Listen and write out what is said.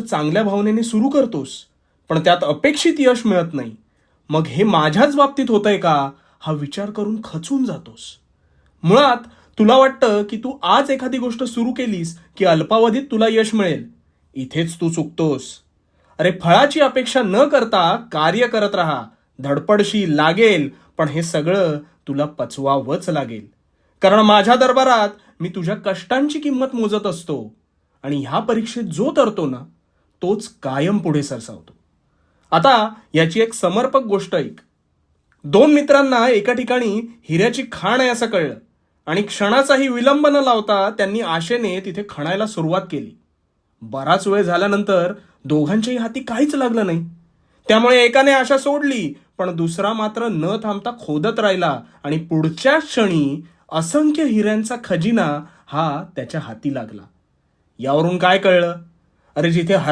चांगल्या भावनेने सुरू करतोस, पण त्यात अपेक्षित यश मिळत नाही, मग हे माझ्याच बाबतीत होतंय का हा विचार करून खचून जातोस. मुळात तुला वाटतं की तू आज एखादी गोष्ट सुरू केलीस की अल्पावधीत तुला यश मिळेल. इथेच तू चुकतोस. अरे फळाची अपेक्षा न करता कार्य करत राहा. धडपडशील, लागेल, पण हे सगळं तुला पचवावंच लागेल. कारण माझ्या दरबारात मी तुझ्या कष्टांची किंमत मोजत असतो आणि ह्या परीक्षेत जो तरतो ना तोच कायम पुढे सरसावतो. आता याची एक समर्पक गोष्ट ऐक. दोन मित्रांना एका ठिकाणी हिऱ्याची खाण आहे असं कळलं आणि क्षणाचाही विलंब न लावता त्यांनी आशेने तिथे खणायला सुरुवात केली. बराच वेळ झाल्यानंतर दोघांच्याही हाती काहीच लागलं नाही. त्यामुळे एकाने आशा सोडली, पण दुसरा मात्र न थांबता खोदत राहिला आणि पुढच्या क्षणी असंख्य हिऱ्यांचा खजिना हा त्याच्या हाती लागला. यावरून काय कळलं? अरे जिथे